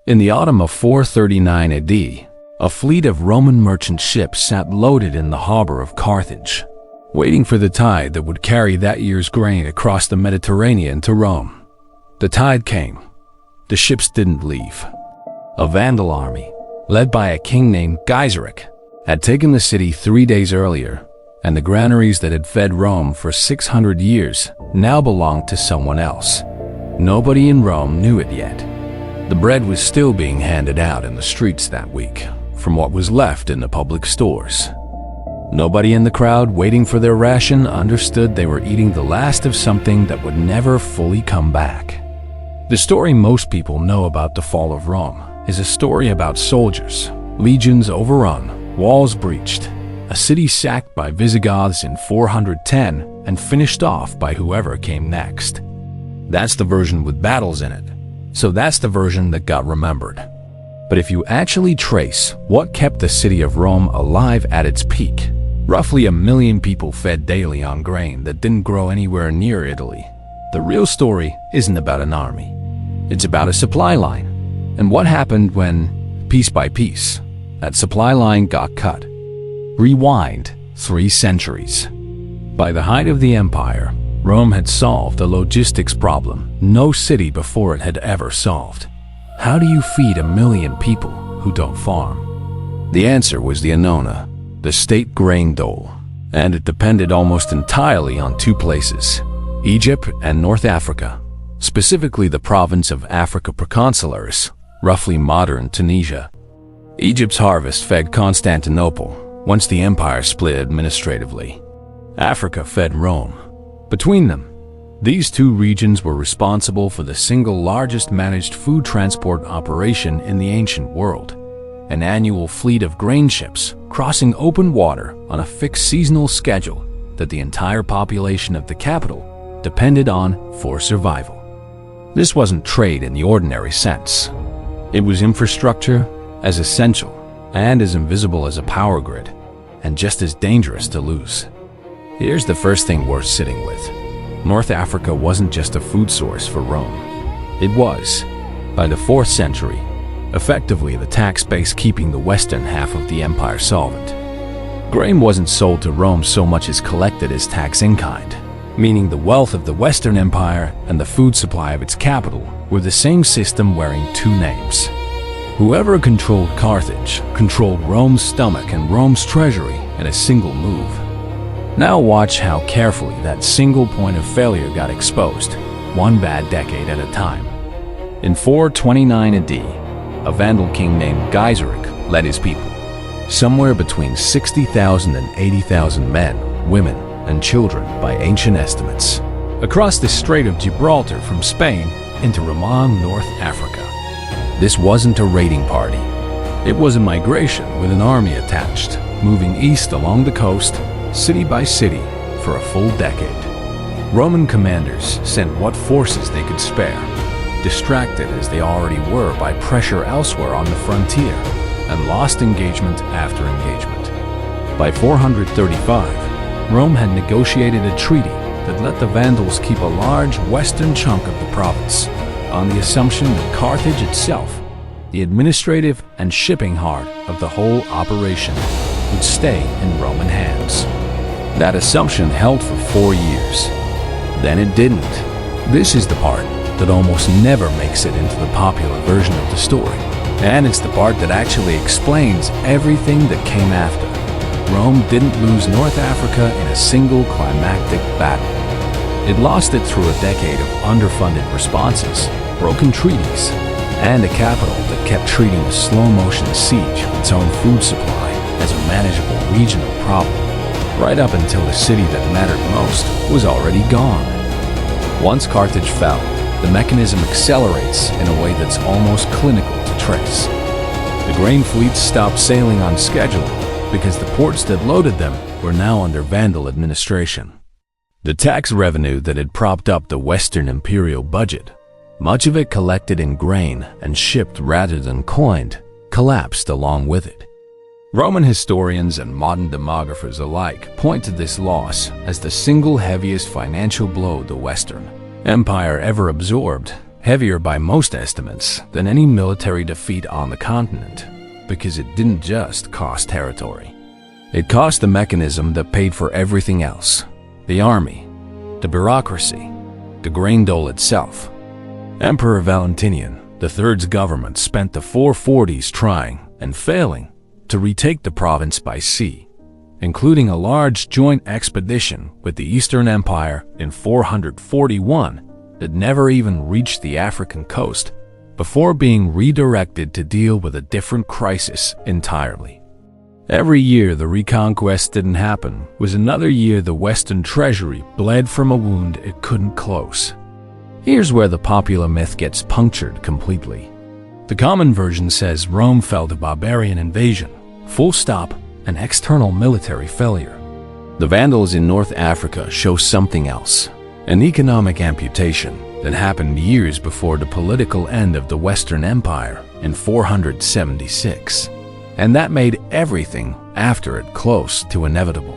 In the autumn of 439 AD, a fleet of Roman merchant ships sat loaded in the harbor of Carthage, waiting for the tide that would carry that year's grain across the Mediterranean to Rome. The tide came. The ships didn't leave. A Vandal army, led by a king named Geiseric, had taken the city 3 days earlier, and the granaries that had fed Rome for 600 years now belonged to someone else. Nobody in Rome knew it yet. The bread was still being handed out in the streets that week, from what was left in the public stores. Nobody in the crowd waiting for their ration understood they were eating the last of something that would never fully come back. The story most people know about the fall of Rome is a story about soldiers, legions overrun, walls breached, a city sacked by Visigoths in 410 and finished off by whoever came next. That's the version with battles in it, so that's the version that got remembered. But if you actually trace what kept the city of Rome alive at its peak, roughly 1 million people fed daily on grain that didn't grow anywhere near Italy. The real story isn't about an army. It's about a supply line. And what happened when, piece by piece, that supply line got cut. Rewind 3 centuries. By the height of the empire, Rome had solved a logistics problem no city before it had ever solved. How do you feed 1 million people who don't farm? The answer was the Annona, the state grain dole, and it depended almost entirely on 2 places, Egypt and North Africa, specifically the province of Africa Proconsularis, roughly modern Tunisia. Egypt's harvest fed Constantinople once the empire split administratively. Africa fed Rome. Between them, these 2 regions were responsible for the single largest managed food transport operation in the ancient world, an annual fleet of grain ships crossing open water on a fixed seasonal schedule that the entire population of the capital depended on for survival. This wasn't trade in the ordinary sense. It was infrastructure as essential and as invisible as a power grid, and just as dangerous to lose. Here's the first thing worth sitting with. North Africa wasn't just a food source for Rome. It was, by the 4th century, effectively the tax base keeping the western half of the empire solvent. Grain wasn't sold to Rome so much as collected as tax in kind, meaning the wealth of the Western Empire and the food supply of its capital were the same system wearing 2 names. Whoever controlled Carthage controlled Rome's stomach and Rome's treasury in a single move. Now watch how carefully that single point of failure got exposed, 1 bad decade at a time. In 429 AD, a Vandal king named Geiseric led his people, somewhere between 60,000 and 80,000 men, women, and children by ancient estimates, across the Strait of Gibraltar from Spain into Roman North Africa. This wasn't a raiding party. It was a migration with an army attached, moving east along the coast, city by city, for a full decade. Roman commanders sent what forces they could spare, distracted as they already were by pressure elsewhere on the frontier, and lost engagement after engagement. By 435, Rome had negotiated a treaty that let the Vandals keep a large western chunk of the province, on the assumption that Carthage itself, the administrative and shipping heart of the whole operation, would stay in Roman hands. That assumption held for 4 years. Then it didn't. This is the part that almost never makes it into the popular version of the story, and it's the part that actually explains everything that came after. Rome didn't lose North Africa in a single climactic battle. It lost it through a decade of underfunded responses, broken treaties, and a capital that kept treating a slow-motion siege of its own food supply as a manageable regional problem, right up until the city that mattered most was already gone. Once Carthage fell, the mechanism accelerates in a way that's almost clinical to trace. The grain fleets stopped sailing on schedule because the ports that loaded them were now under Vandal administration. The tax revenue that had propped up the Western imperial budget, much of it collected in grain and shipped rather than coined, collapsed along with it. Roman historians and modern demographers alike point to this loss as the single heaviest financial blow the Western Empire ever absorbed, heavier by most estimates than any military defeat on the continent, because it didn't just cost territory. It cost the mechanism that paid for everything else: the army, the bureaucracy, the grain dole itself. Emperor Valentinian III's government spent the 440s trying and failing to retake the province by sea, including a large joint expedition with the Eastern Empire in 441 that never even reached the African coast before being redirected to deal with a different crisis entirely. Every year the reconquest didn't happen was another year the Western treasury bled from a wound it couldn't close. Here's where the popular myth gets punctured completely. The common version says Rome fell to barbarian invasion, full stop, an external military failure. The Vandals in North Africa show something else, an economic amputation that happened years before the political end of the Western Empire in 476. And that made everything after it close to inevitable.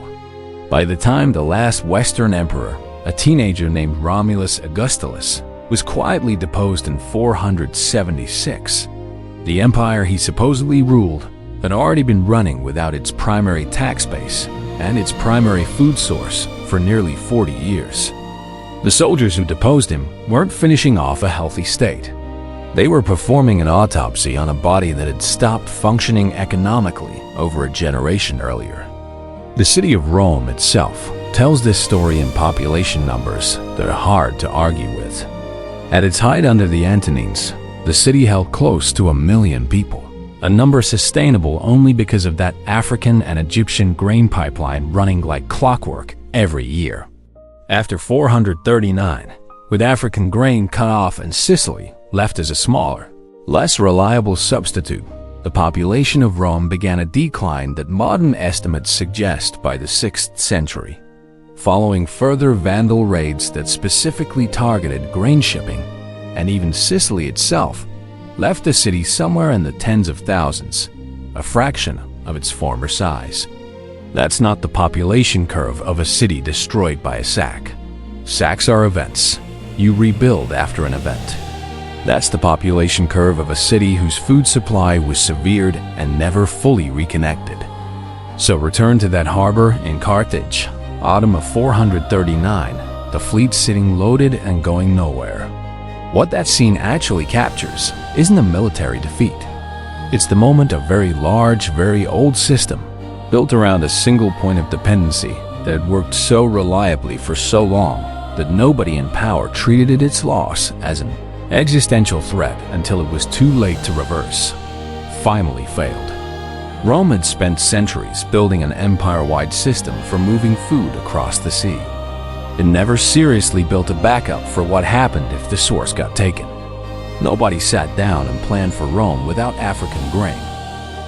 By the time the last Western emperor, a teenager named Romulus Augustulus, was quietly deposed in 476, the empire he supposedly ruled had already been running without its primary tax base and its primary food source for nearly 40 years. The soldiers who deposed him weren't finishing off a healthy state. They were performing an autopsy on a body that had stopped functioning economically over a generation earlier. The city of Rome itself tells this story in population numbers that are hard to argue with. At its height under the Antonines, the city held close to 1 million people, a number sustainable only because of that African and Egyptian grain pipeline running like clockwork every year. After 439, with African grain cut off and Sicily left as a smaller, less reliable substitute, the population of Rome began a decline that modern estimates suggest by the 6th century. Following further Vandal raids that specifically targeted grain shipping, and even Sicily itself left the city somewhere in the tens of thousands, a fraction of its former size. That's not the population curve of a city destroyed by a sack. Sacks are events. You rebuild after an event. That's the population curve of a city whose food supply was severed and never fully reconnected. So return to that harbor in Carthage, autumn of 439, the fleet sitting loaded and going nowhere. What that scene actually captures isn't a military defeat. It's the moment a very large, very old system, built around a single point of dependency that had worked so reliably for so long that nobody in power treated its loss as an existential threat until it was too late to reverse, finally failed. Rome had spent centuries building an empire-wide system for moving food across the sea. It never seriously built a backup for what happened if the source got taken. Nobody sat down and planned for Rome without African grain,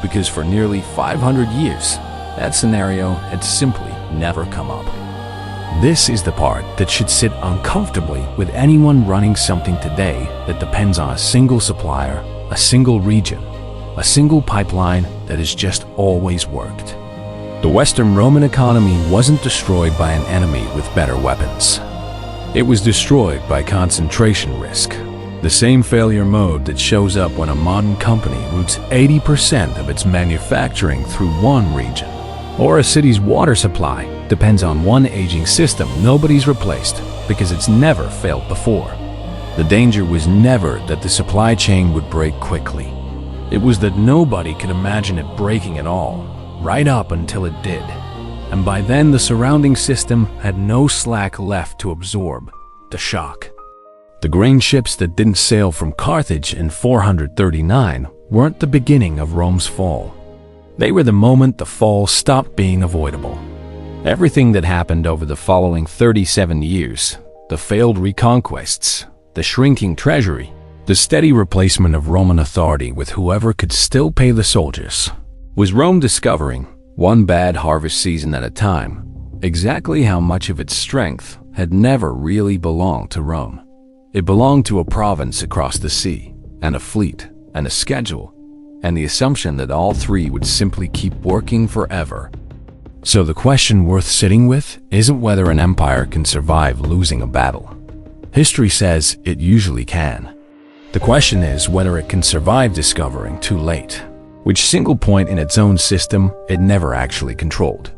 because for nearly 500 years, that scenario had simply never come up. This is the part that should sit uncomfortably with anyone running something today that depends on a single supplier, a single region, a single pipeline that has just always worked. The Western Roman economy wasn't destroyed by an enemy with better weapons. It was destroyed by concentration risk, the same failure mode that shows up when a modern company routes 80% of its manufacturing through one region, or a city's water supply depends on one aging system nobody's replaced because it's never failed before. The danger was never that the supply chain would break quickly. It was that nobody could imagine it breaking at all, right up until it did. And by then the surrounding system had no slack left to absorb the shock. The grain ships that didn't sail from Carthage in 439 weren't the beginning of Rome's fall. They were the moment the fall stopped being avoidable. Everything that happened over the following 37 years, the failed reconquests, the shrinking treasury, the steady replacement of Roman authority with whoever could still pay the soldiers, was Rome discovering, one bad harvest season at a time, exactly how much of its strength had never really belonged to Rome. It belonged to a province across the sea, and a fleet, and a schedule, and the assumption that all three would simply keep working forever. So the question worth sitting with isn't whether an empire can survive losing a battle. History says it usually can. The question is whether it can survive discovering too late which single point in its own system it never actually controlled.